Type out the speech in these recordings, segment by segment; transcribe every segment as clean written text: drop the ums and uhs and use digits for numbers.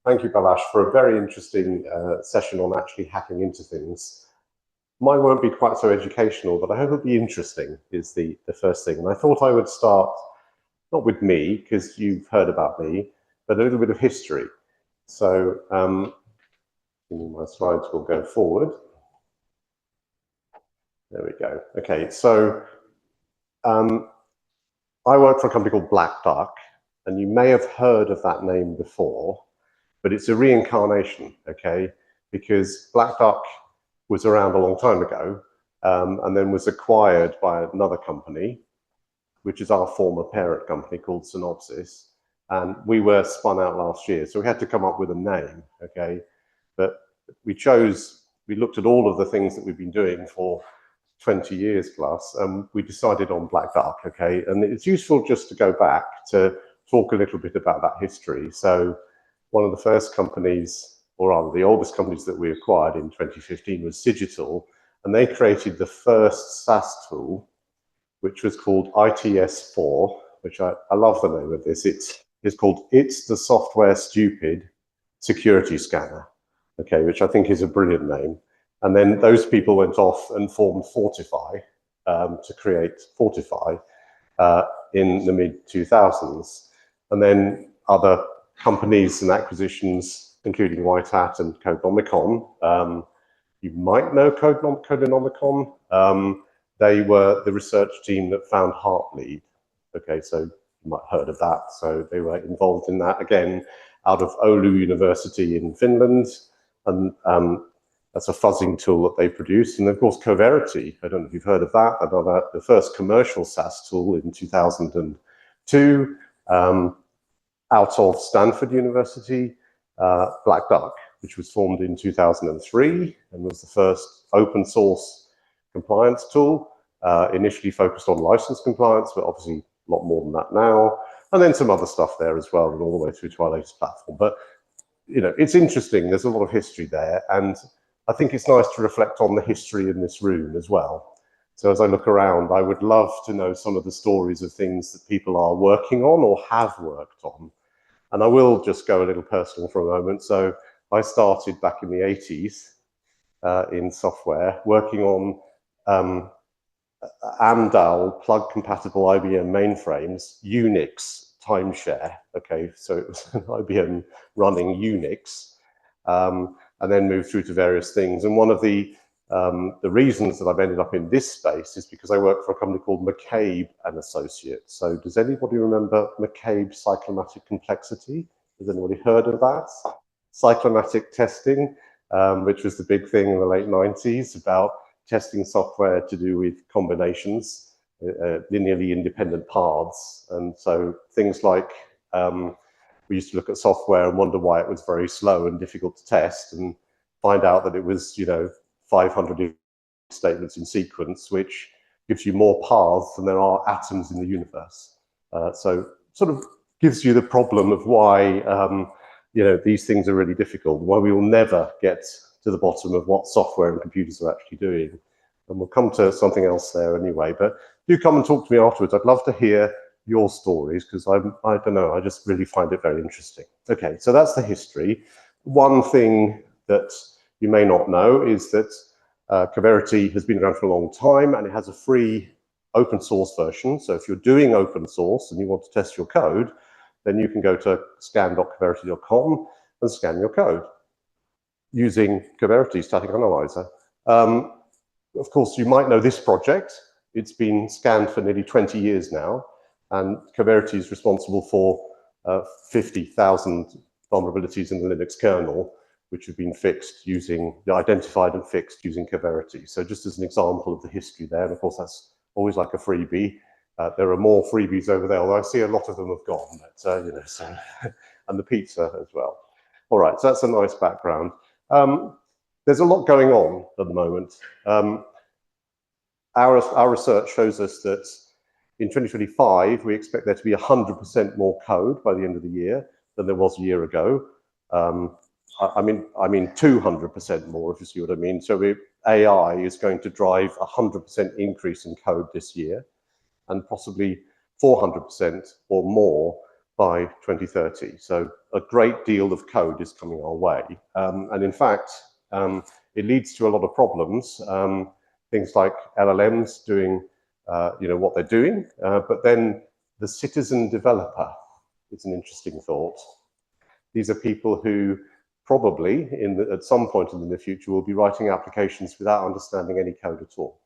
Thank you, Balash, for a very interesting session on actually hacking into things. Mine won't be quite so educational, but I hope it'll be interesting, is the first thing. And I thought I would start, not with me, because you've heard about me, but a little bit of history. So my slides will go forward. There we go. Okay, so I work for a company called Black Duck, and you may have heard of that name before, but it's a reincarnation, okay? Because Black Duck was around a long time ago, and then was acquired by another company, which is our former parent company called Synopsys. And we were spun out last year, so we had to come up with a name, okay? But we looked at all of the things that we've been doing for 20 years plus, and we decided on Black Duck, okay? And it's useful just to go back to talk a little bit about that history. So one of the first companies, or rather the oldest companies that we acquired in 2015 was Digital, and they created the first SaaS tool, which was called ITS4, which I love the name of this. It's called It's the Software Stupid Security Scanner, okay, which I think is a brilliant name. And then those people went off and formed Fortify to create Fortify in the mid-2000s. And then other companies and acquisitions, including White Hat and Codenomicon. You might know Codenomicon. They were the research team that found Heartbleed. Okay, so you might have heard of that. So they were involved in that, again, out of Oulu University in Finland. And that's a fuzzing tool that they produced. And of course, Coverity, I don't know if you've heard of that, another, the first commercial SaaS tool in 2002, out of Stanford University, Black Duck, which was formed in 2003 and was the first open source compliance tool, initially focused on license compliance, but obviously a lot more than that now. And then some other stuff there as well, and all the way through to our latest platform. But you know, it's interesting. There's a lot of history there, and I think it's nice to reflect on the history in this room as well. So as I look around, I would love to know some of the stories of things that people are working on or have worked on. And I will just go a little personal for a moment. So I started back in the 80s in software, working on AMDAL plug-compatible IBM mainframes, Unix timeshare. Okay, so it was an IBM running Unix, and then moved through to various things. And one of the reasons that I've ended up in this space is because I work for a company called McCabe and Associates. So does anybody remember McCabe cyclomatic complexity? Has anybody heard of that? Cyclomatic testing, which was the big thing in the late 90s about testing software to do with combinations, linearly independent paths. And so things like, we used to look at software and wonder why it was very slow and difficult to test, and find out that it was, you know, 500 statements in sequence, which gives you more paths than there are atoms in the universe. So sort of gives you the problem of why, you know, these things are really difficult, why we will never get to the bottom of what software and computers are actually doing. And we'll come to something else there anyway, but do come and talk to me afterwards. I'd love to hear your stories, because I don't know, I just really find it very interesting. Okay, so that's the history. One thing that you may not know is that Coverity has been around for a long time, and it has a free open source version. So if you're doing open source and you want to test your code, then you can go to scan.coverity.com and scan your code using Coverity Static Analyzer. Of course, you might know this project. It's been scanned for nearly 20 years now, and Coverity is responsible for 50,000 vulnerabilities in the Linux kernel, which have been fixed using, identified and fixed using Coverity. So just as an example of the history there, and of course that's always like a freebie. There are more freebies over there, although I see a lot of them have gone, but you know, so, and the pizza as well. All right, so that's a nice background. There's a lot going on at the moment. Our research shows us that in 2025, we expect there to be 100% more code by the end of the year than there was a year ago. I mean 200% more, if you see what I mean. So AI is going to drive 100% increase in code this year, and possibly 400% or more by 2030. So a great deal of code is coming our way. And in fact, it leads to a lot of problems. Things like LLMs doing what they're doing, but then the citizen developer is an interesting thought. These are people who probably, at some point in the near future, will be writing applications without understanding any code at all.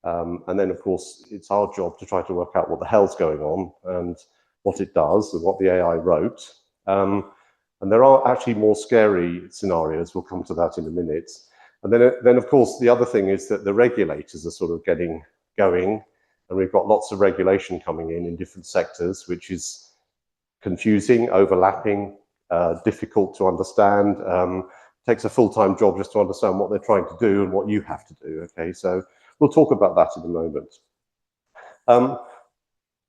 And then, of course, it's our job to try to work out what the hell's going on and what it does and what the AI wrote. And there are actually more scary scenarios. We'll come to that in a minute. And then of course, the other thing is that the regulators are sort of getting going, and we've got lots of regulation coming in different sectors, which is confusing, overlapping, difficult to understand. Takes a full-time job just to understand what they're trying to do and what you have to do. Okay, so we'll talk about that in a moment.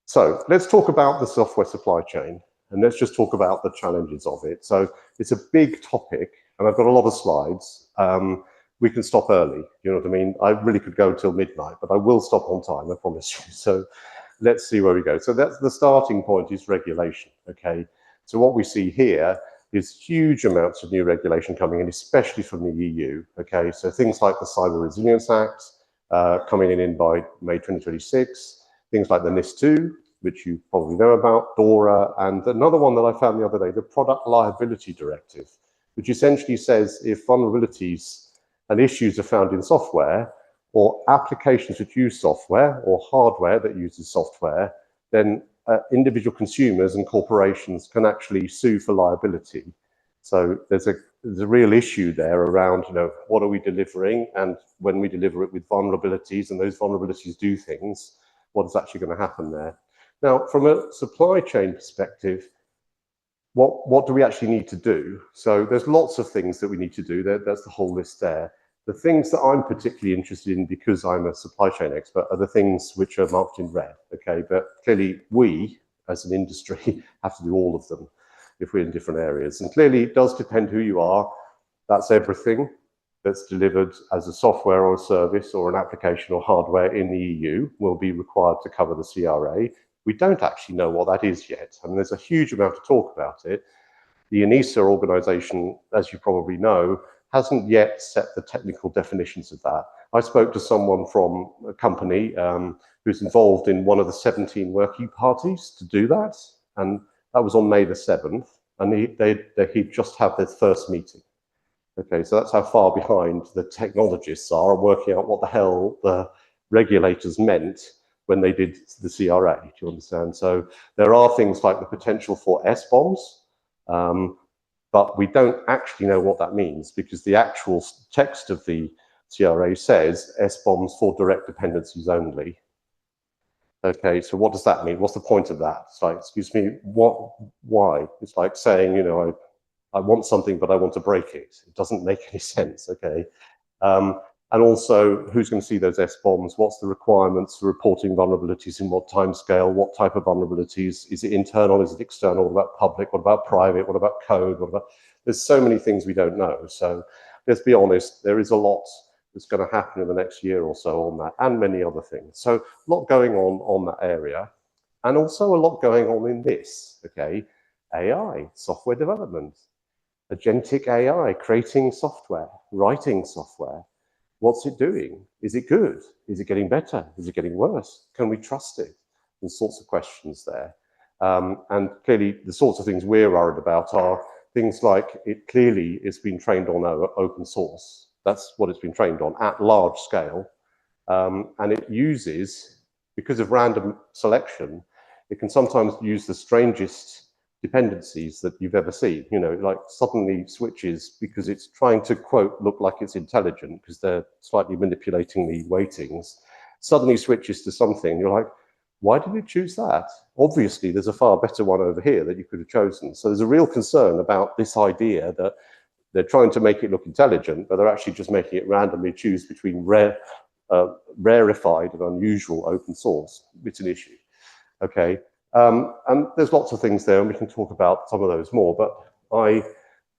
So let's talk about the software supply chain, and let's just talk about the challenges of it. So it's a big topic, and I've got a lot of slides. We can stop early, you know what I mean? I really could go until midnight, but I will stop on time, I promise you. So let's see where we go. So that's the starting point, is regulation, okay? So what we see here is huge amounts of new regulation coming in, especially from the EU, okay? So things like the Cyber Resilience Act coming in by May 2026, things like the NIS2, which you probably know about, DORA, and another one that I found the other day, the Product Liability Directive, which essentially says if vulnerabilities and issues are found in software or applications which use software or hardware that uses software, then individual consumers and corporations can actually sue for liability. So there's a real issue there around, what are we delivering, and when we deliver it with vulnerabilities and those vulnerabilities do things, what is actually going to happen there? Now, from a supply chain perspective, what do we actually need to do? So there's lots of things that we need to do. That's the whole list there. The things that I'm particularly interested in, because I'm a supply chain expert, are the things which are marked in red, okay? But clearly we, as an industry, have to do all of them if we're in different areas. And clearly it does depend who you are. That's everything that's delivered as a software or a service or an application or hardware in the EU will be required to cover the CRA. We don't actually know what that is yet. I mean, there's a huge amount of talk about it. The EMEA organization, as you probably know, hasn't yet set the technical definitions of that. I spoke to someone from a company who's involved in one of the 17 working parties to do that, and that was on May the 7th, and he'd just had their first meeting. Okay, so that's how far behind the technologists are working out what the hell the regulators meant when they did the CRA, do you understand? So there are things like the potential for S-bombs, but we don't actually know what that means, because the actual text of the CRA says S-bombs for direct dependencies only. Okay, so what does that mean? What's the point of that? It's like, excuse me, why? It's like saying, I want something, but I want to break it. It doesn't make any sense, okay? And also, who's going to see those S-bombs? What's the requirements for reporting vulnerabilities, in what time scale, what type of vulnerabilities? Is it internal, is it external? What about public? What about private? What about code? There's so many things we don't know. So let's be honest, there is a lot that's going to happen in the next year or so on that, and many other things. So a lot going on that area, and also a lot going on in this, okay? AI, software development, agentic AI, creating software, writing software. What's it doing? Is it good? Is it getting better? Is it getting worse? Can we trust it? All sorts of questions there. And clearly, the sorts of things we're worried about are things like it clearly is being trained on open source. That's what it's been trained on at large scale. And it uses, because of random selection, it can sometimes use the strangest dependencies that you've ever seen, like suddenly switches, because it's trying to, quote, look like it's intelligent because they're slightly manipulating the weightings, suddenly switches to something. You're like, why did it choose that? Obviously, there's a far better one over here that you could have chosen. So there's a real concern about this idea that they're trying to make it look intelligent, but they're actually just making it randomly choose between rarefied and unusual open source. It's an issue, okay? And there's lots of things there, and we can talk about some of those more, but I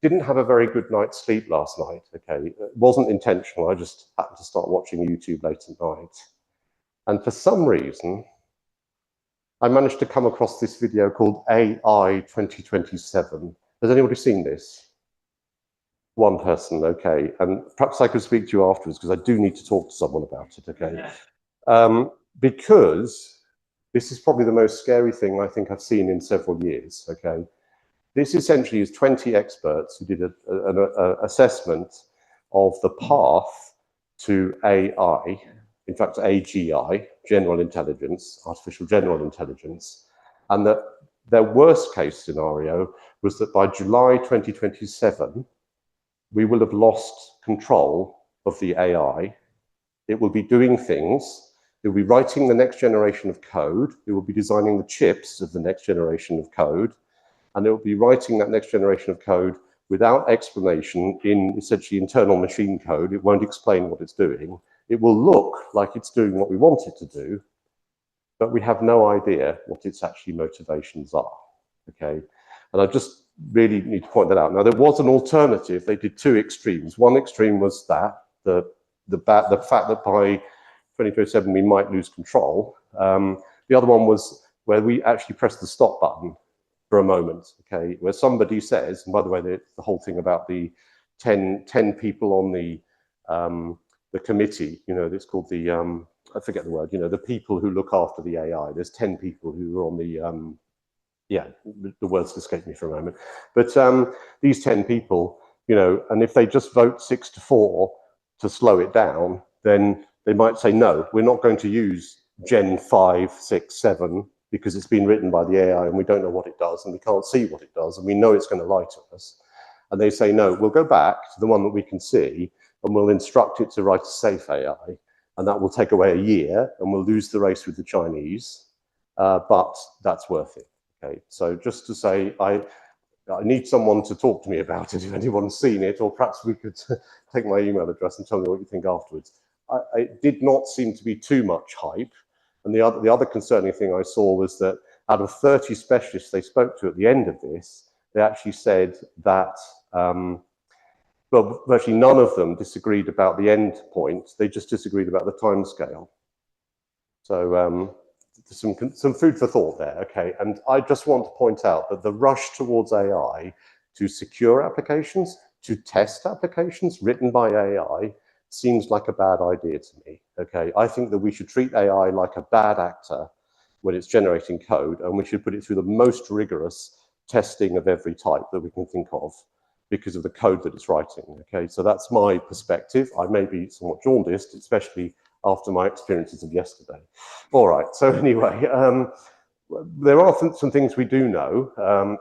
didn't have a very good night's sleep last night, okay? It wasn't intentional, I just happened to start watching YouTube late at night. And for some reason, I managed to come across this video called AI 2027. Has anybody seen this? One person, okay. And perhaps I could speak to you afterwards because I do need to talk to someone about it, okay? Because this is probably the most scary thing I think I've seen in several years, okay? This essentially is 20 experts who did an assessment of the path to AI, in fact, AGI, general intelligence, artificial general intelligence, and that their worst case scenario was that by July 2027, we will have lost control of the AI. It will be doing things. It will be writing the next generation of code. It will be designing the chips of the next generation of code. And it will be writing that next generation of code without explanation in essentially internal machine code. It won't explain what it's doing. It will look like it's doing what we want it to do, but we have no idea what its actually motivations are, okay? And I just really need to point that out. Now, there was an alternative. They did two extremes. One extreme was that, the fact that by 2027 we might lose control. The other one was where we actually press the stop button for a moment, okay, where somebody says, and by the way, the whole thing about the 10 people on the committee, you know, it's called the, I forget the word, you know, the people who look after the AI. There's 10 people who are on the, yeah, the words escape me for a moment. But these 10 people, you know, and if they just vote 6-4 to slow it down, then they might say, no, we're not going to use Gen 5, 6, 7, because it's been written by the AI and we don't know what it does and we can't see what it does and we know it's going to lie to us. And they say, no, we'll go back to the one that we can see and we'll instruct it to write a safe AI, and that will take away a year and we'll lose the race with the Chinese, but that's worth it. Okay, so just to say, I need someone to talk to me about it if anyone's seen it, or perhaps we could take my email address and tell me what you think afterwards. It did not seem to be too much hype. And the other concerning thing I saw was that out of 30 specialists they spoke to at the end of this, they actually said that, well, virtually none of them disagreed about the end point. They just disagreed about the time scale. So some food for thought there, okay? And I just want to point out that the rush towards AI to secure applications, to test applications written by AI, seems like a bad idea to me, okay? I think that we should treat AI like a bad actor when it's generating code, and we should put it through the most rigorous testing of every type that we can think of because of the code that it's writing, okay? So that's my perspective. I may be somewhat jaundiced, especially after my experiences of yesterday. All right, so anyway, there are some things we do know.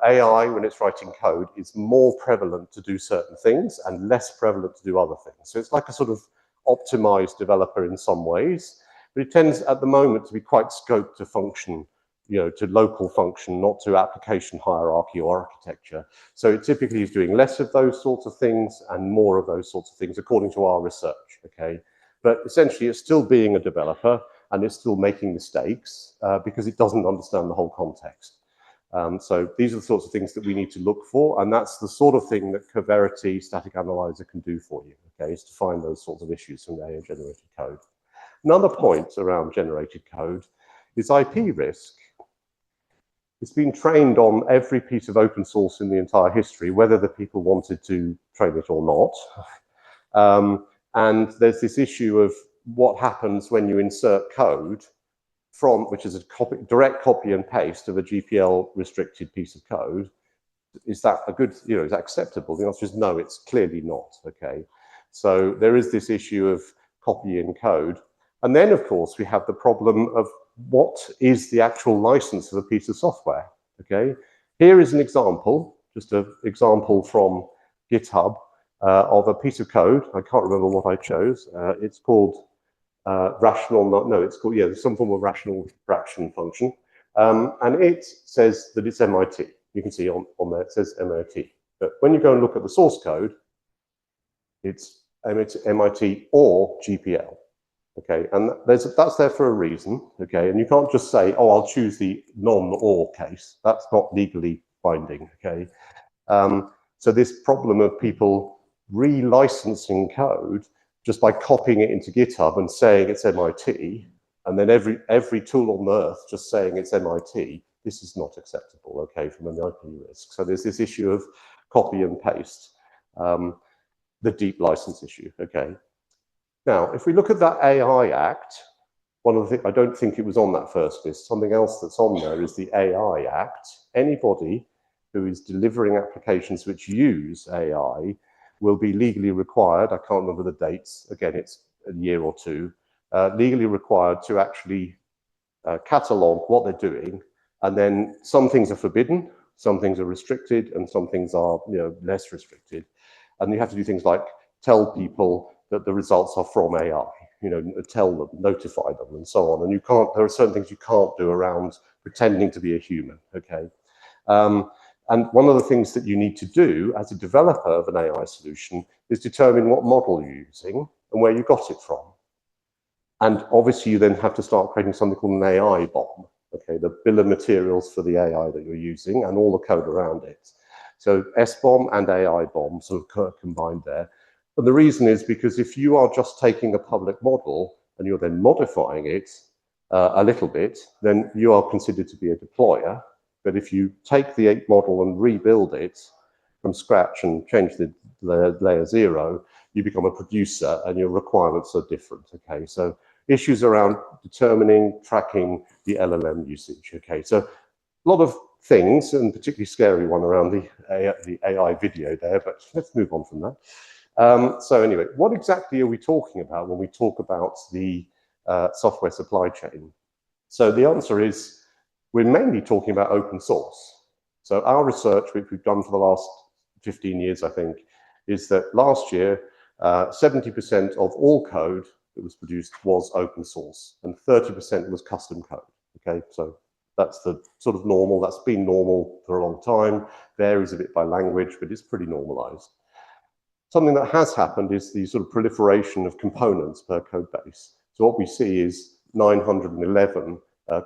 AI, when it's writing code, is more prevalent to do certain things and less prevalent to do other things. So it's like a sort of optimized developer in some ways, but it tends at the moment to be quite scoped to function, you know, to local function, not to application hierarchy or architecture. So it typically is doing less of those sorts of things and more of those sorts of things according to our research, okay? But essentially it's still being a developer and it's still making mistakes because it doesn't understand the whole context. So these are the sorts of things that we need to look for, and that's the sort of thing that Coverity Static Analyzer can do for you, okay, is to find those sorts of issues from the AI-generated code. Another point around generated code is IP risk. It's been trained on every piece of open source in the entire history, whether the people wanted to train it or not. And there's this issue of what happens when you insert code from, which is a direct copy and paste of a GPL restricted piece of code. Is that a good, you know, is that acceptable? The answer is no, it's clearly not, okay? So there is this issue of copying code. And then, of course, we have the problem of what is the actual license of a piece of software, okay? Here is an example, just an example from GitHub of a piece of code. I can't remember what I chose. It's called it's called, yeah, some form of rational fraction function. And it says that it's MIT. You can see on there, it says MIT. But when you go and look at the source code, it's MIT or GPL. Okay, and that's there for a reason, okay? And you can't just say, oh, I'll choose the non-or case. That's not legally binding, okay? So this problem of people relicensing code just by copying it into GitHub and saying it's MIT, And then every tool on earth just saying it's MIT, this is not acceptable, okay, from an IP risk. So there's this issue of copy and paste, the deep license issue, okay. Now, if we look at that AI Act, one of the things, I don't think it was on that first list, something else that's on there is the AI Act. Anybody who is delivering applications which use AI will be legally required, I can't remember the dates, again, it's a year or two, legally required to actually catalog what they're doing, and then some things are forbidden, some things are restricted, and some things are less restricted. And you have to do things like tell people that the results are from AI, tell them, notify them, and so on. And you can't, there are certain things you can't do around pretending to be a human, okay? And one of the things that you need to do as a developer of an AI solution is determine what model you're using and where you got it from. And obviously you then have to start creating something called an AI bomb, okay, the bill of materials for the AI that you're using and all the code around it. So SBOM and AI bomb sort of combined there. And the reason is because if you are just taking a public model and you're then modifying it a little bit, then you are considered to be a deployer. But if you take the 8 model and rebuild it from scratch and change the layer 0, you become a producer and your requirements are different, okay? So issues around determining, tracking the LLM usage, okay? So a lot of things, and particularly scary one around the AI video there, but let's move on from that. So anyway, what exactly are we talking about when we talk about the software supply chain? So the answer is, we're mainly talking about open source. So our research, which we've done for the last 15 years, I think, is that last year, 70% of all code that was produced was open source, and 30% was custom code, okay? So that's the sort of normal, that's been normal for a long time, varies a bit by language, but it's pretty normalized. Something that has happened is the sort of proliferation of components per code base. So what we see is 911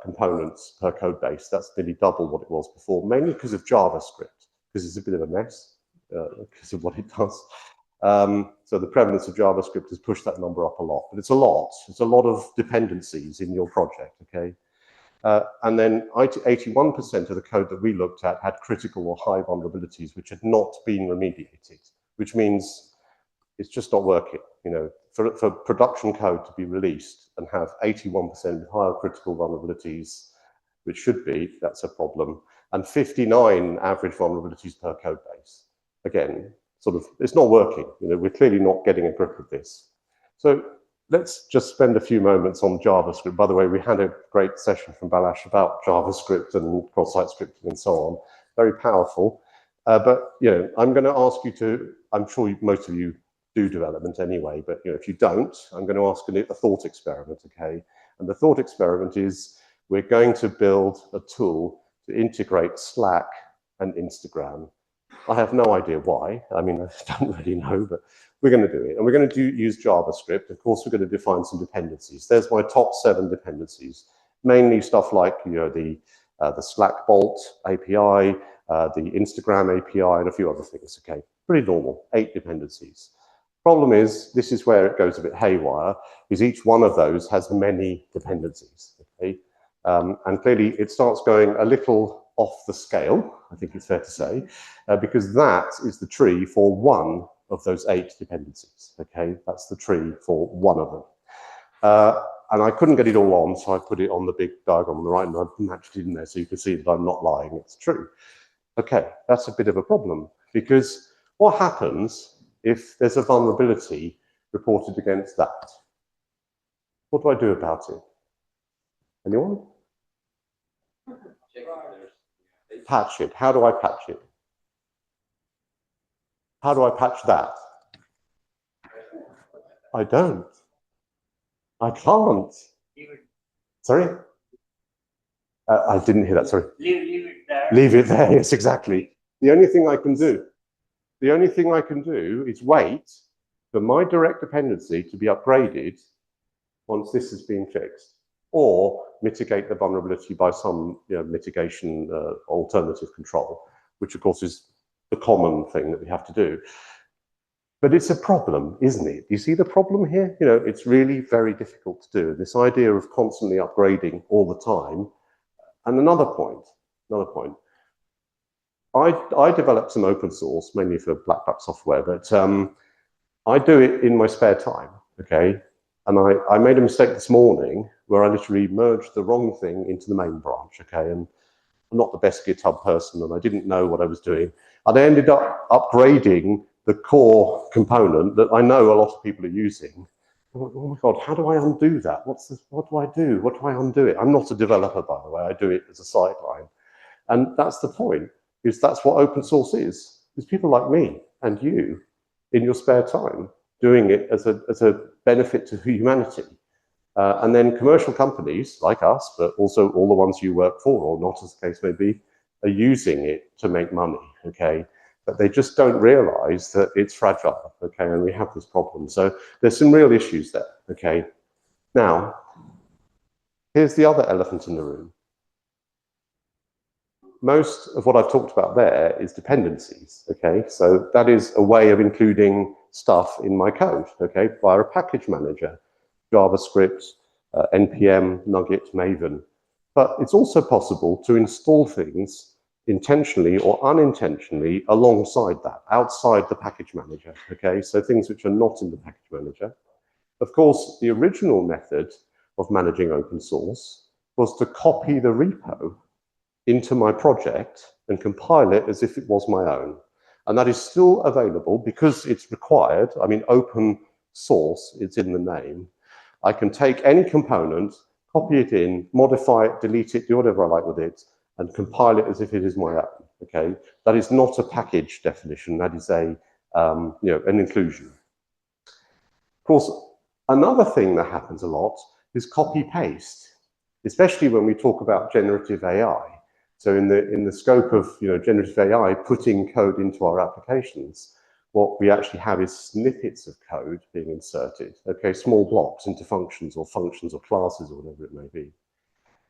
components per code base. That's nearly double what it was before, mainly because of JavaScript, because it's a bit of a mess because of what it does. So the prevalence of JavaScript has pushed that number up a lot, but it's a lot. It's a lot of dependencies in your project, okay? And then 81% of the code that we looked at had critical or high vulnerabilities which had not been remediated, which means it's just not working. For production code to be released and have 81% higher critical vulnerabilities, which should be, that's a problem, and 59 average vulnerabilities per code base. Again, sort of, it's not working. We're clearly not getting a grip of this. So let's just spend a few moments on JavaScript. By the way, we had a great session from Balash about JavaScript and cross-site scripting and so on. Very powerful. But I'm going to ask you to, I'm sure most of you do development anyway, but if you don't, I'm going to ask a thought experiment, okay? And the thought experiment is we're going to build a tool to integrate Slack and Instagram. I have no idea why. I mean, I don't really know, but we're going to do it. And we're going to use JavaScript. Of course, we're going to define some dependencies. There's my top 7 dependencies, mainly stuff like the Slack Bolt API, the Instagram API, and a few other things, okay? Pretty normal, 8 dependencies. Problem is, this is where it goes a bit haywire, is each one of those has many dependencies, okay? And clearly it starts going a little off the scale, I think it's fair to say, because that is the tree for one of those 8 dependencies, okay? That's the tree for one of them. And I couldn't get it all on, so I put it on the big diagram on the right, and I matched it in there so you can see that I'm not lying, it's true. Okay, that's a bit of a problem, because what happens if there's a vulnerability reported against that? What do I do about it? Anyone? Patch it. How do I patch it? How do I patch that? I don't. I can't. Sorry? I didn't hear that, sorry. Leave it there. Leave it there, yes, exactly. The only thing I can do is wait for my direct dependency to be upgraded once this has been fixed, or mitigate the vulnerability by some mitigation alternative control, which of course is the common thing that we have to do. But it's a problem, isn't it? You see the problem here? You know, it's really very difficult to do. This idea of constantly upgrading all the time. And another point. I developed some open source, mainly for Black Duck software, but I do it in my spare time, okay? And I made a mistake this morning where I literally merged the wrong thing into the main branch, okay? And I'm not the best GitHub person, and I didn't know what I was doing. And I ended up upgrading the core component that I know a lot of people are using. I went, oh my God, how do I undo that? What do I do? What do I undo it? I'm not a developer, by the way. I do it as a sideline. And that's the point, is that's what open source is people like me and you in your spare time doing it as a benefit to humanity. And then commercial companies like us, but also all the ones you work for or not, as the case may be, are using it to make money, okay? But they just don't realize that it's fragile, okay? And we have this problem. So there's some real issues there, okay? Now, here's the other elephant in the room. Most of what I've talked about there is dependencies, okay? So that is a way of including stuff in my code, okay, via a package manager, JavaScript, NPM, Nugget, Maven. But it's also possible to install things intentionally or unintentionally alongside that, outside the package manager, okay? So things which are not in the package manager. Of course, the original method of managing open source was to copy the repo into my project and compile it as if it was my own. And that is still available because it's required. I mean, open source, it's in the name. I can take any component, copy it in, modify it, delete it, do whatever I like with it, and compile it as if it is my own, okay? That is not a package definition, that is a, you know, an inclusion. Of course, another thing that happens a lot is copy-paste, especially when we talk about generative AI. So in the scope of, you know, generative AI, putting code into our applications, what we actually have is snippets of code being inserted, okay, small blocks into functions or classes or whatever it may be.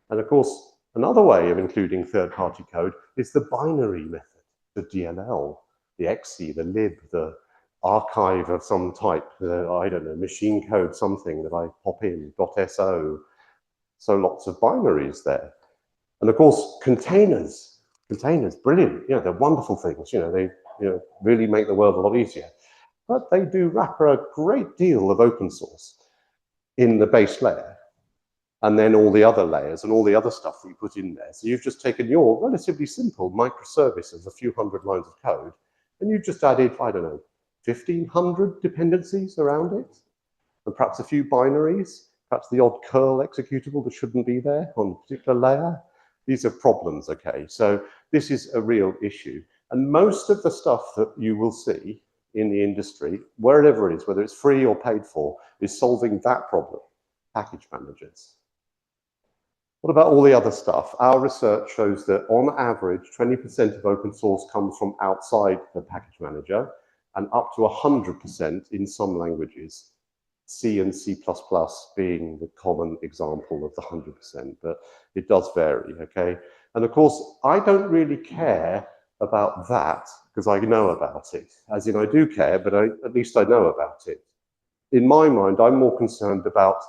And of course, another way of including third-party code is the binary method, the DLL, the exe, the lib, the archive of some type, I don't know, machine code something that I pop in, .so. So lots of binaries there. And of course, containers, brilliant. You know, they're wonderful things. You know, they really make the world a lot easier. But they do wrapper a great deal of open source in the base layer, and then all the other layers and all the other stuff that you put in there. So you've just taken your relatively simple microservice of a few hundred lines of code, and you've just added, I don't know, 1,500 dependencies around it, and perhaps a few binaries, perhaps the odd curl executable that shouldn't be there on a particular layer. These are problems, okay? So this is a real issue. And most of the stuff that you will see in the industry, wherever it is, whether it's free or paid for, is solving that problem, package managers. What about all the other stuff? Our research shows that on average, 20% of open source comes from outside the package manager and up to 100% in some languages. C and C++ being the common example of the 100%, but it does vary, okay? And of course, I don't really care about that because I know about it. As in, I do care, but at least I know about it. In my mind, I'm more concerned about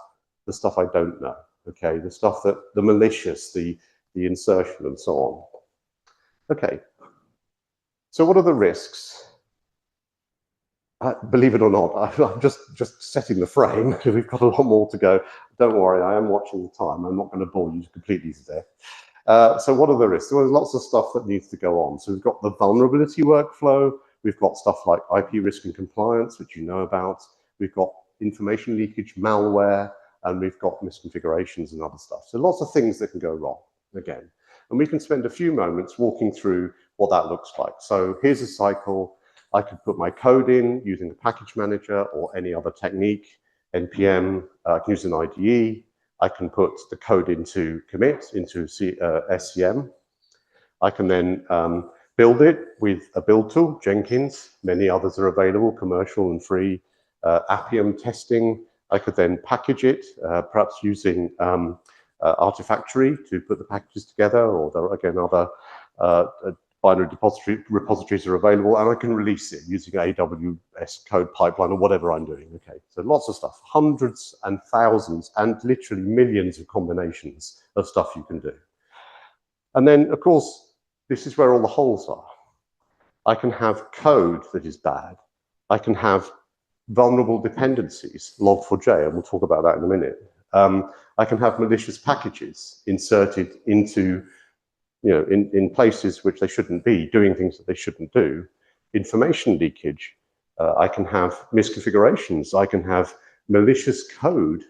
the stuff I don't know, okay? The stuff that, the malicious, the insertion and so on. Okay, so what are the risks? Believe it or not, I'm just setting the frame. We've got a lot more to go. Don't worry, I am watching the time. I'm not going to bore you completely to death. So what are the risks? Well, there's lots of stuff that needs to go on. So we've got the vulnerability workflow. We've got stuff like IP risk and compliance, which you know about. We've got information leakage, malware, and we've got misconfigurations and other stuff. So lots of things that can go wrong, again. And we can spend a few moments walking through what that looks like. So here's a cycle. I could put my code in using the package manager or any other technique, NPM, I can use an IDE. I can put the code into commit, into SCM. I can then build it with a build tool, Jenkins. Many others are available, commercial and free. Appium testing. I could then package it, perhaps using Artifactory to put the packages together, or there are, again, other binary repositories are available, and I can release it using AWS code pipeline or whatever I'm doing. Okay, so lots of stuff, hundreds and thousands and literally millions of combinations of stuff you can do. And then, of course, this is where all the holes are. I can have code that is bad. I can have vulnerable dependencies, log4j, and we'll talk about that in a minute. I can have malicious packages inserted into, in places which they shouldn't be, doing things that they shouldn't do. Information leakage. I can have misconfigurations. I can have malicious code,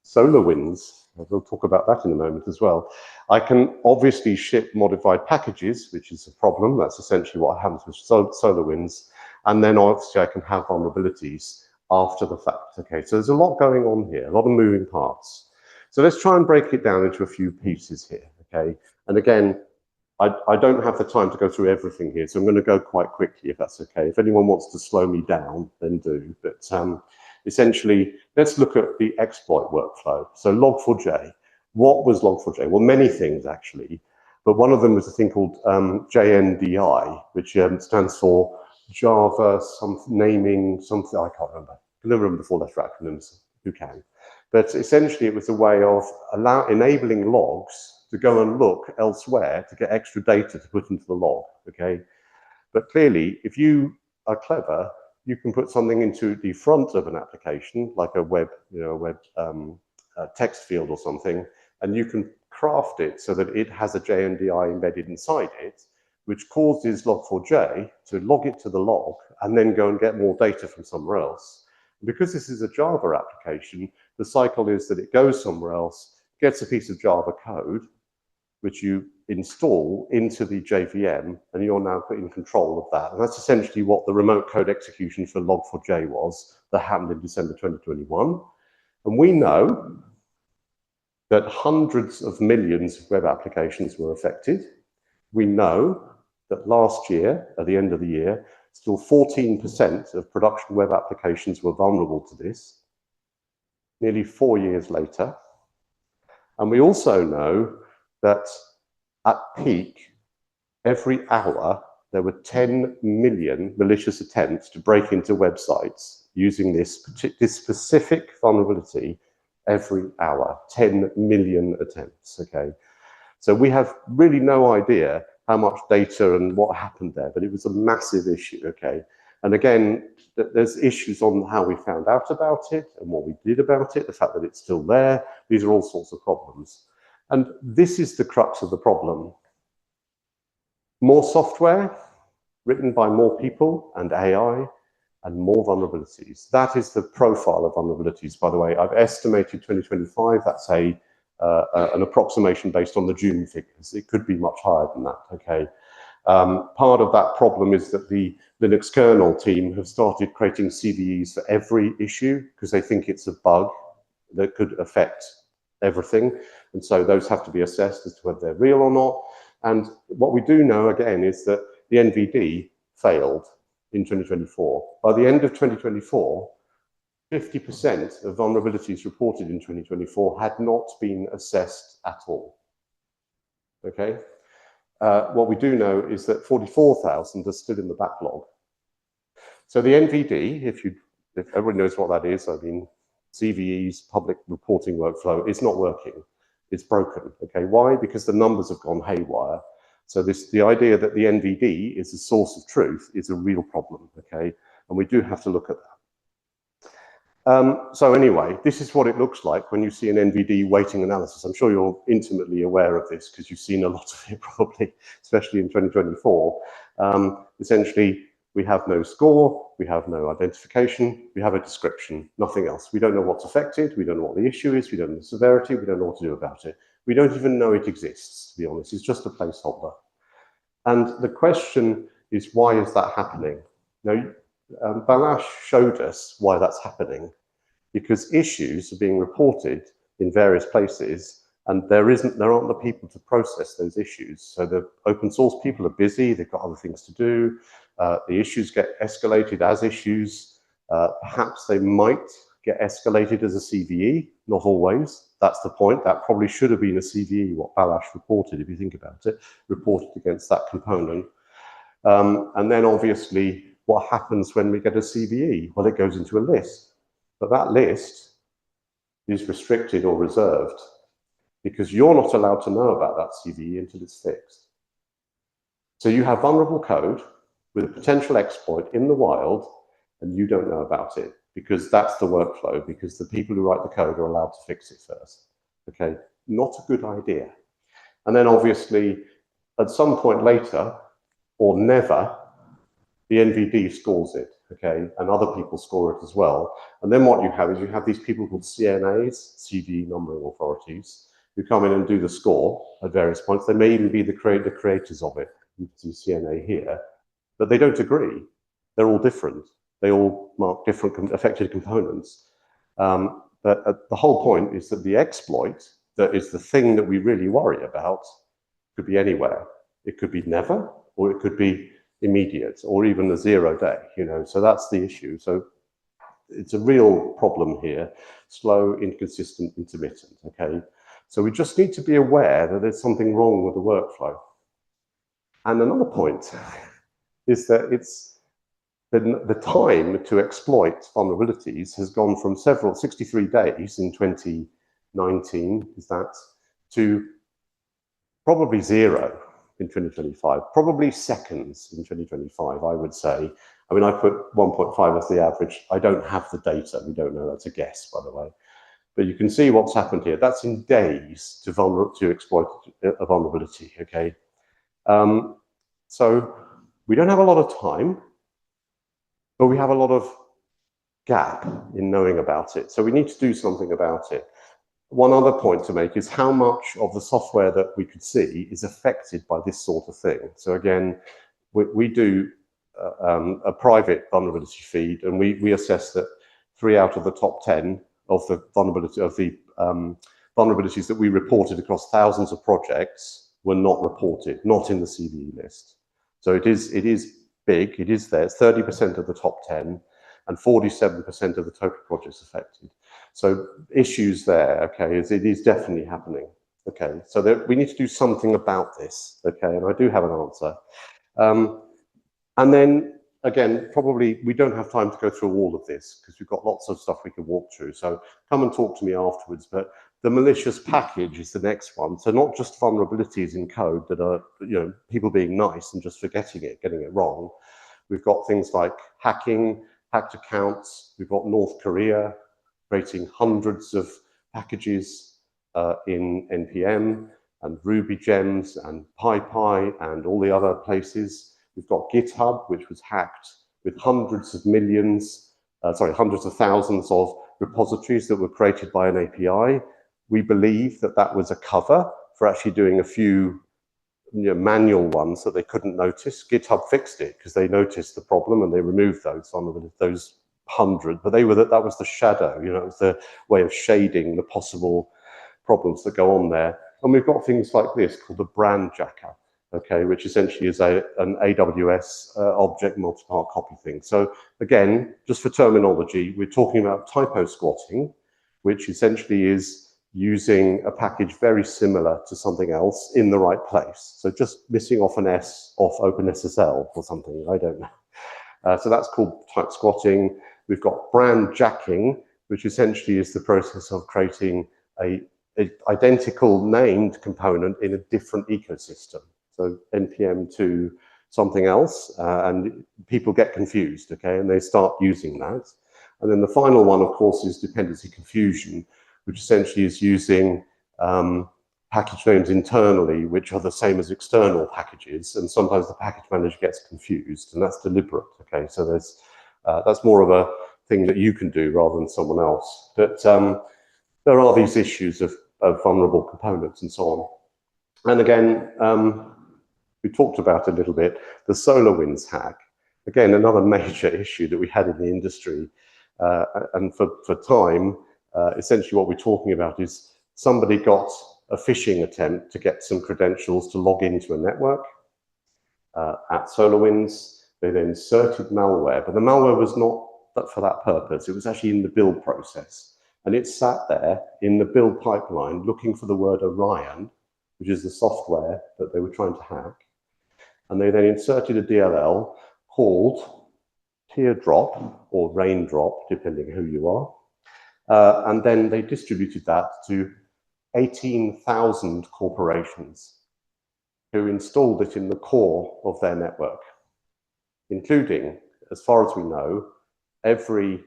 SolarWinds. We'll talk about that in a moment as well. I can obviously ship modified packages, which is a problem. That's essentially what happens with SolarWinds. And then obviously I can have vulnerabilities after the fact. Okay, so there's a lot going on here, a lot of moving parts. So let's try and break it down into a few pieces here. Okay, and again, I don't have the time to go through everything here, so I'm going to go quite quickly if that's okay. If anyone wants to slow me down, then do. But essentially, let's look at the exploit workflow. So log4j. What was log4j? Well, many things actually, but one of them was a thing called JNDI, which stands for Java, naming something, I can't remember. I can never remember the 4-letter acronyms, who can? But essentially it was a way of enabling logs to go and look elsewhere to get extra data to put into the log, okay? But clearly, if you are clever, you can put something into the front of an application, like a web, text field or something, and you can craft it so that it has a JNDI embedded inside it, which causes log4j to log it to the log and then go and get more data from somewhere else. Because this is a Java application, the cycle is that it goes somewhere else, gets a piece of Java code, which you install into the JVM, and you're now in control of that. And that's essentially what the remote code execution for log4j was that happened in December 2021. And we know that hundreds of millions of web applications were affected. We know that last year, at the end of the year, still 14% of production web applications were vulnerable to this, nearly 4 years later. And we also know that at peak, every hour, there were 10 million malicious attempts to break into websites using this specific vulnerability every hour, 10 million attempts, okay? So we have really no idea how much data and what happened there, but it was a massive issue, okay? And again, there's issues on how we found out about it and what we did about it, the fact that it's still there. These are all sorts of problems. And this is the crux of the problem. More software written by more people and AI and more vulnerabilities. That is the profile of vulnerabilities, by the way. I've estimated 2025, that's an approximation based on the June figures. It could be much higher than that, okay? Part of that problem is that the Linux kernel team have started creating CVEs for every issue because they think it's a bug that could affect everything. And so those have to be assessed as to whether they're real or not. And what we do know, again, is that the NVD failed in 2024. By the end of 2024, 50% of vulnerabilities reported in 2024 had not been assessed at all, okay? What we do know is that 44,000 are still in the backlog. So the NVD, if everyone knows what that is, I mean, CVE's public reporting workflow is not working. It's broken, okay? Why? Because the numbers have gone haywire. So the idea that the NVD is the source of truth is a real problem, okay? And we do have to look at that. So anyway, this is what it looks like when you see an NVD weighting analysis. I'm sure you're intimately aware of this because you've seen a lot of it probably, especially in 2024. Essentially, we have no score, we have no identification, we have a description, nothing else. We don't know what's affected, we don't know what the issue is, we don't know the severity, we don't know what to do about it. We don't even know it exists, to be honest. It's just a placeholder. And the question is, why is that happening? Now, Balázs showed us why that's happening, because issues are being reported in various places, and there aren't the people to process those issues. So the open source people are busy, they've got other things to do. The issues get escalated as issues. Perhaps they might get escalated as a CVE, not always. That's the point. That probably should have been a CVE, what Balázs reported, if you think about it, reported against that component. And then obviously, what happens when we get a CVE? Well, it goes into a list, but that list is restricted or reserved because you're not allowed to know about that CVE until it's fixed. So you have vulnerable code with a potential exploit in the wild, and you don't know about it because that's the workflow, because the people who write the code are allowed to fix it first. Okay, not a good idea. And then obviously, at some point later, or never, the NVD scores it, okay, and other people score it as well. And then what you have is you have these people called CNAs, CVE numbering authorities, who come in and do the score at various points. They may even be the creators of it. You can see CNA here, but they don't agree. They're all different. They all mark different affected components. But the whole point is that the exploit, that is the thing that we really worry about, could be anywhere. It could be never, or it could be immediate, or even a 0 day, you know, so that's the issue. So it's a real problem here, slow, inconsistent, intermittent, okay? So we just need to be aware that there's something wrong with the workflow. And another point is that it's the time to exploit vulnerabilities has gone from 63 days in 2019, is that, to probably 0 in 2025, probably seconds in 2025, I would say. I mean, I put 1.5 as the average. I don't have the data. We don't know. That's a guess, by the way. But you can see what's happened here. That's in days to exploit a vulnerability, okay? So we don't have a lot of time, but we have a lot of gap in knowing about it. So we need to do something about it. One other point to make is how much of the software that we could see is affected by this sort of thing. So again, we do a private vulnerability feed, and we assess that 3 out of the top 10 of the vulnerabilities that we reported across thousands of projects were not reported, not in the CVE list. So it is big, it is there, it's 30% of the top 10 and 47% of the total projects affected. So issues there, okay, it is definitely happening, okay? So we need to do something about this, okay, and I do have an answer. And then, again, probably we don't have time to go through all of this because we've got lots of stuff we can walk through. So come and talk to me afterwards. But the malicious package is the next one. So not just vulnerabilities in code that are, you know, people being nice and just forgetting it, getting it wrong. We've got things like hacking, hacked accounts. We've got North Korea creating hundreds of packages in NPM and Ruby gems and PyPy and all the other places. We've got GitHub, which was hacked with hundreds of thousands of repositories that were created by an API. We believe that that was a cover for actually doing a few manual ones that they couldn't notice. GitHub fixed it because they noticed the problem and they removed those hundred, but that was the shadow, you know, it was the way of shading the possible problems that go on there. And we've got things like this called the brand jacker, okay, which essentially is an AWS object multi-part copy thing. So again, just for terminology, we're talking about typo squatting, which essentially is using a package very similar to something else in the right place. So just missing off an S off OpenSSL or something, I don't know. So that's called type squatting. We've got brand jacking, which essentially is the process of creating a identical named component in a different ecosystem. So NPM to something else, and people get confused, okay, and they start using that. And then the final one, of course, is dependency confusion, which essentially is using package names internally, which are the same as external packages, and sometimes the package manager gets confused, and that's deliberate, okay? So that's more of a thing that you can do rather than someone else. But there are these issues of vulnerable components and so on. And again, we talked about a little bit, the SolarWinds hack. Again, another major issue that we had in the industry. And for time, essentially what we're talking about is somebody got a phishing attempt to get some credentials to log into a network at SolarWinds. They then inserted malware, but the malware was not for that purpose. It was actually in the build process. And it sat there in the build pipeline looking for the word Orion, which is the software that they were trying to hack. And they then inserted a DLL called teardrop or raindrop, depending who you are. And then they distributed that to 18,000 corporations who installed it in the core of their network, including, as far as we know, every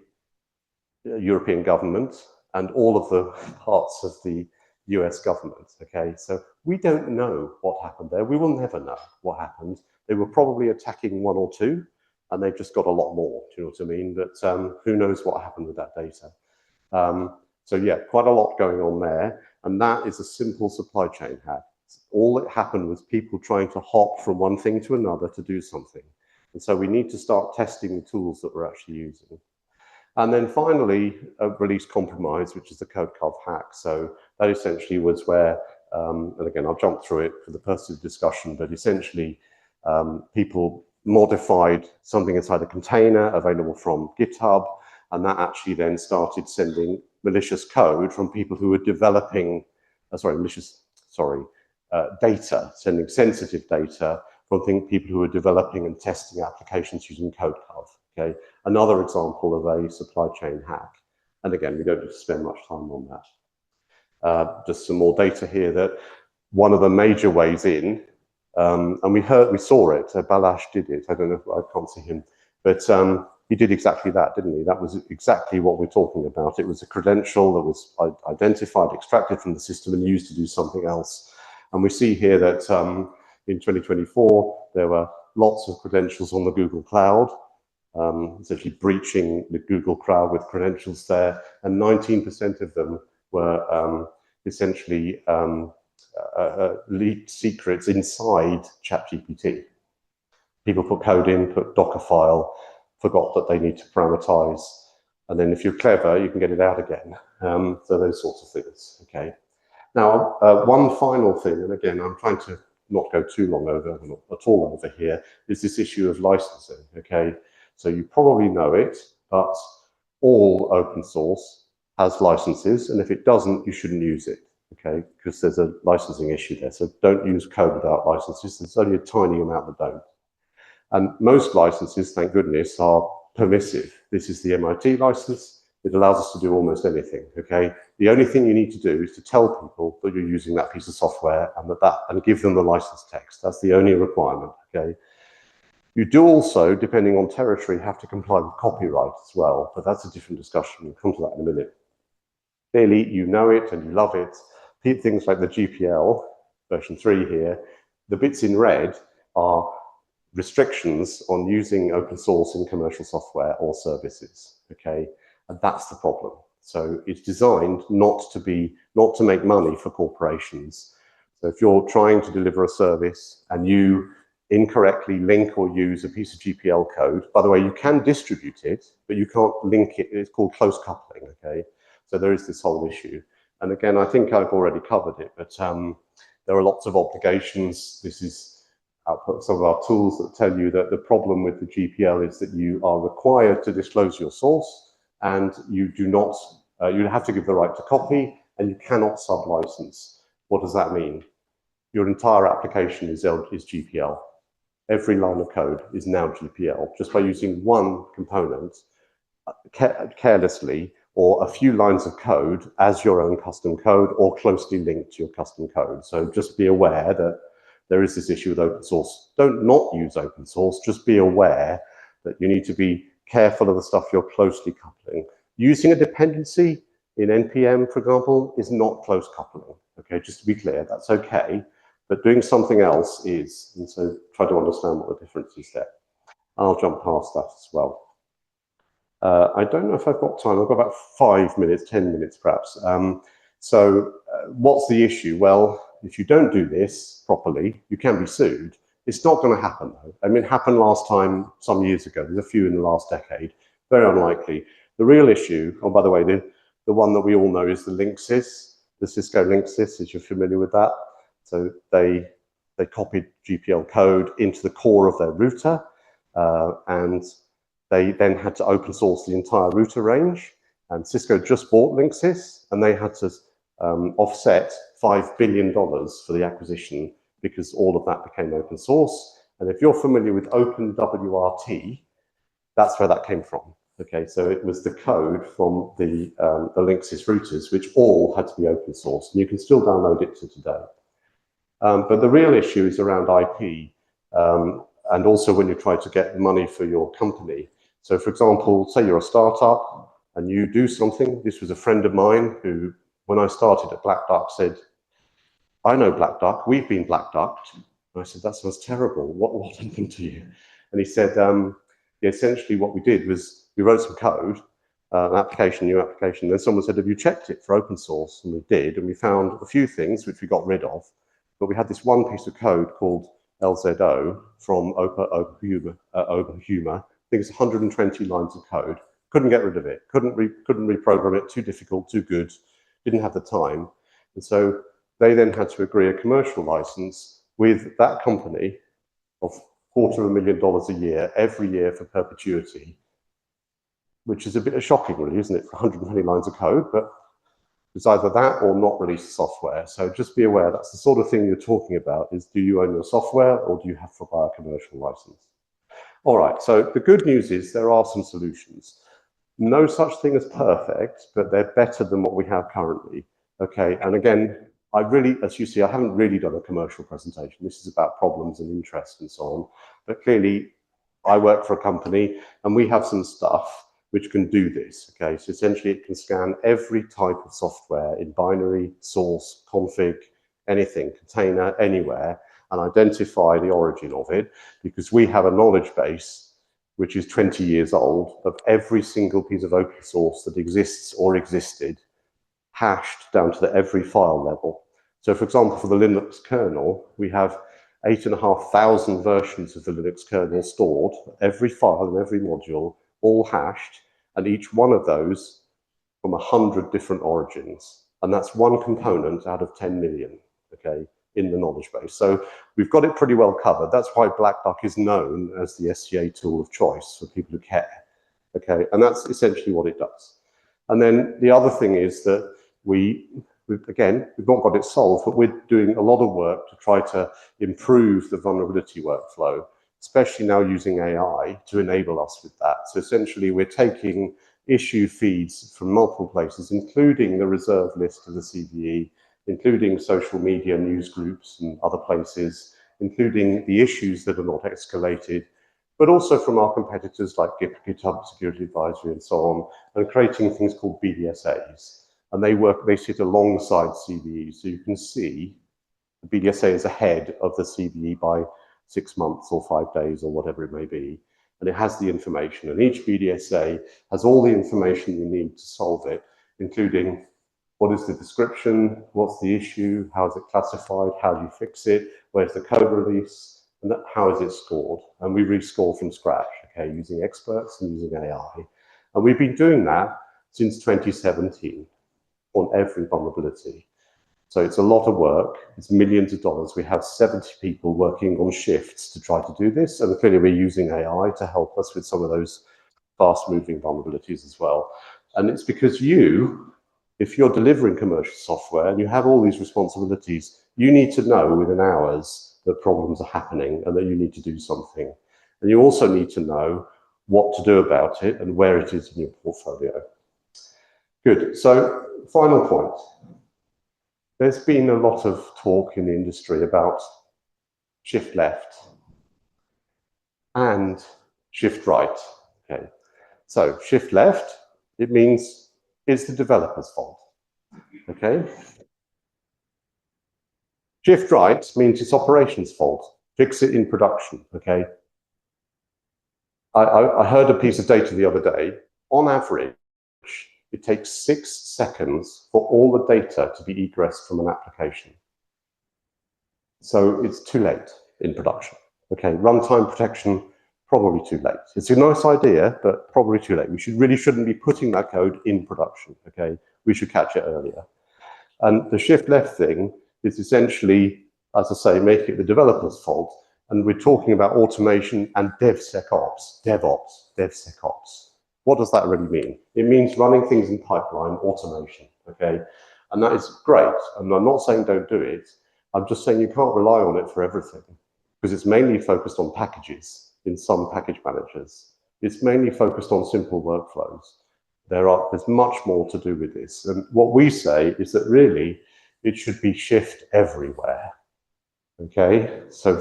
European government and all of the parts of the US government, okay? So we don't know what happened there. We will never know what happened. They were probably attacking one or two, and they've just got a lot more, do you know what I mean? But who knows what happened with that data. So yeah, quite a lot going on there, and that is a simple supply chain hack. All that happened was people trying to hop from one thing to another to do something. And so we need to start testing the tools that we're actually using. And then finally, a release compromise, which is the code carve hack. So that essentially was where, and again, I'll jump through it for the purpose of discussion, but essentially people modified something inside a container available from GitHub, and that actually then started sending malicious code from people who were developing, data, sending sensitive data from people who were developing and testing applications using code carve. Okay, another example of a supply chain hack. And again, we don't need to spend much time on that. Just some more data here that one of the major ways in, and we saw it, Balash did it, I don't know if I can't see him, but he did exactly that, didn't he? That was exactly what we're talking about. It was a credential that was identified, extracted from the system and used to do something else. And we see here that in 2024, there were lots of credentials on the Google Cloud, essentially breaching the Google Cloud with credentials there, and 19% of them were essentially leaked secrets inside ChatGPT. People put code in, put Docker file, forgot that they need to parameterize, and then if you're clever, you can get it out again. So those sorts of things, okay. Now, one final thing, and again, I'm trying to not go too long over, not at all over here, is this issue of licensing, okay. So you probably know it, but all open source has licenses, and if it doesn't, you shouldn't use it, okay, because there's a licensing issue there. So don't use code without licenses. There's only a tiny amount that don't. And most licenses, thank goodness, are permissive. This is the MIT license. It allows us to do almost anything, okay? The only thing you need to do is to tell people that you're using that piece of software and give them the license text. That's the only requirement, okay? You do also, depending on territory, have to comply with copyright as well, but that's a different discussion. We'll come to that in a minute. Clearly, you know it and you love it. Things like the GPL, version 3 here, the bits in red are restrictions on using open source in commercial software or services, okay? And that's the problem. So it's designed not to make money for corporations. So if you're trying to deliver a service and you incorrectly link or use a piece of GPL code, by the way, you can distribute it, but you can't link it. It's called close coupling, okay? So there is this whole issue. And again, I think I've already covered it, but there are lots of obligations. This is output some of our tools that tell you that the problem with the GPL is that you are required to disclose your source, and you do not, you have to give the right to copy, and you cannot sub-license. What does that mean? Your entire application is GPL. Every line of code is now GPL, just by using one component carelessly, or a few lines of code as your own custom code or closely linked to your custom code. So just be aware that there is this issue with open source. Don't not use open source, just be aware that you need to be careful of the stuff you're closely coupling. Using a dependency in NPM, for example, is not close coupling, okay? Just to be clear, that's okay, but doing something else is, and so try to understand what the difference is there. I'll jump past that as well. I don't know if I've got time. I've got about 5 minutes, 10 minutes perhaps. What's the issue? Well, if you don't do this properly, you can be sued. It's not going to happen though. I mean, it happened last time, some years ago. There's a few in the last decade. Very unlikely. The real issue, oh, by the way, the one that we all know is the linksys, the Cisco linksys, if you're familiar with that. So they copied GPL code into the core of their router, and they then had to open source the entire router range, and Cisco just bought Linksys, and they had to offset $5 billion for the acquisition because all of that became open source, And if you're familiar with OpenWRT, that's where that came from. Okay, so it was the code from the Linksys routers, which all had to be open source, and you can still download it to today. But the real issue is around IP, and also when you try to get money for your company. So for example, say you're a startup and you do something. This was a friend of mine who, when I started at Black Duck, said, I know Black Duck, we've been Black Ducked. And I said, that sounds terrible. What happened to you? And he said, essentially what we did was we wrote some code, an application, new application. Then someone said, have you checked it for open source? And we did, and we found a few things which we got rid of. But we had this one piece of code called LZO from OpenHumor. I think it's 120 lines of code. Couldn't get rid of it. Couldn't reprogram it. Too difficult. Too good. Didn't have the time. And so they then had to agree a commercial license with that company of $250,000 a year every year for perpetuity, which is a bit shocking, really, isn't it? For 120 lines of code, but it's either that or not release the software. So just be aware that's the sort of thing you're talking about, is do you own your software or do you have to buy a commercial license? All right, so the good news is there are some solutions. No such thing as perfect, but they're better than what we have currently. Okay, and again, I really, as you see, I haven't really done a commercial presentation. This is about problems and interests and so on. But clearly, I work for a company and we have some stuff which can do this, okay? So essentially it can scan every type of software in binary, source, config, anything, container, anywhere, and identify the origin of it, because we have a knowledge base which is 20 years old of every single piece of open source that exists or existed, hashed down to the every file level. So for example, for the Linux kernel, we have 8,500 versions of the Linux kernel stored, every file and every module, all hashed, and each one of those from 100 different origins. And that's one component out of 10 million, okay, in the knowledge base. So we've got it pretty well covered. That's why Black Duck is known as the SCA tool of choice for people who care, okay? And that's essentially what it does. And then the other thing is that we've not got it solved, but we're doing a lot of work to try to improve the vulnerability workflow, especially now using AI to enable us with that. So essentially, we're taking issue feeds from multiple places, including the reserve list of the CVE, including social media news groups and other places, including the issues that are not escalated, but also from our competitors like GitHub Security Advisory and so on, and creating things called BDSAs. And they sit alongside CVE, so you can see the BDSA is ahead of the CVE by 6 months or 5 days or whatever it may be, and it has the information. And each BDSA has all the information you need to solve it, including what is the description, what's the issue, how is it classified, how do you fix it, where's the code release, and how is it scored. And we rescore from scratch, okay, using experts and using AI. And we've been doing that since 2017 on every vulnerability. So it's a lot of work, it's millions of dollars. We have 70 people working on shifts to try to do this, and clearly we're using AI to help us with some of those fast-moving vulnerabilities as well. And it's because if you're delivering commercial software and you have all these responsibilities, you need to know within hours that problems are happening and that you need to do something. And you also need to know what to do about it and where it is in your portfolio. Good, so final point. There's been a lot of talk in the industry about shift left and shift right. Okay, so shift left, it means it's the developer's fault. Okay, shift right means it's operations fault. Fix it in production. Okay, I heard a piece of data the other day. On average, it takes 6 seconds for all the data to be egressed from an application. So it's too late in production. Okay, runtime protection, probably too late. It's a nice idea, but probably too late. We really shouldn't be putting that code in production, okay? We should catch it earlier. And the shift left thing is essentially, as I say, making it the developer's fault. And we're talking about automation and DevSecOps, DevSecOps. What does that really mean? It means running things in pipeline, automation, okay? And that is great. And I'm not saying don't do it. I'm just saying you can't rely on it for everything. because it's mainly focused on packages in some package managers. It's mainly focused on simple workflows. There's much more to do with this. And what we say is that really it should be shift everywhere. Okay, so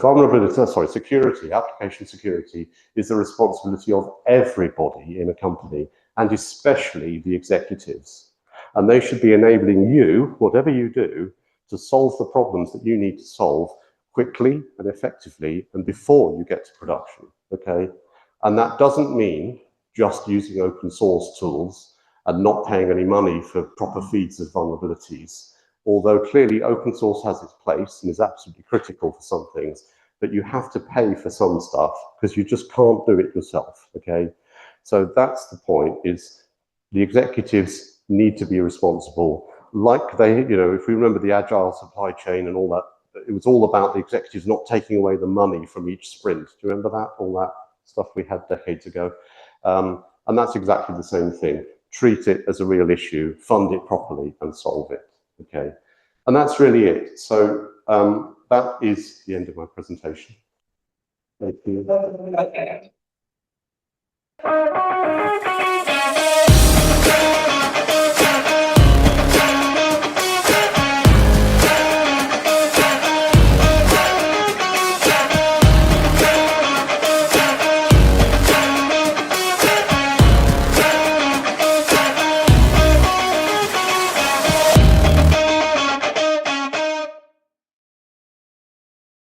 security, application security is the responsibility of everybody in a company, and especially the executives. And they should be enabling you, whatever you do, to solve the problems that you need to solve quickly and effectively and before you get to production, okay? And that doesn't mean just using open source tools and not paying any money for proper feeds of vulnerabilities. Although clearly open source has its place and is absolutely critical for some things, but you have to pay for some stuff because you just can't do it yourself, okay? So that's the point, is the executives need to be responsible. Like they, if we remember the agile supply chain and all that, it was all about the executives not taking away the money from each sprint. Do you remember that? All that stuff we had decades ago. And that's exactly the same thing. Treat it as a real issue, fund it properly and solve it. Okay, and that's really it. So that is the end of my presentation. Thank you.